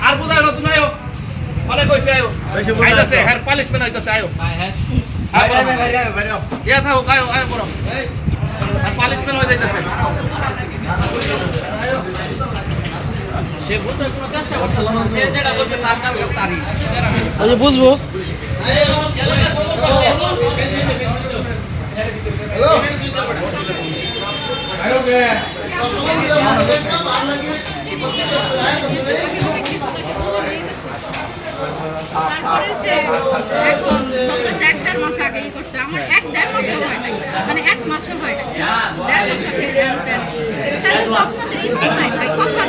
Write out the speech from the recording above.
আর বুঝায় নতুন আয়ো অনেক হয়েছে আয়ো আইতাছে হেয়ার পালিশমেন্ট হইতাছে আয়ো ইয়া থাকুক আয়ো আয়ো বড় আর পালিশমেন্ট হয়ে যাইতাছে সে বুঝতে কোনো চেষ্টা করতেছে না সে যেটা বলছে তার কাজ তারই আচ্ছা বুঝবো হ্যালো তারপরে সে এখন বলতেছে 1-1.5 মাস আগেই করছে আমার 1-1.5 মাসও হয় না মানে 1 মাসও হয় না 1.5 মাস আগে তাহলে তো আপনাদের ইমান নাই ভাই কথা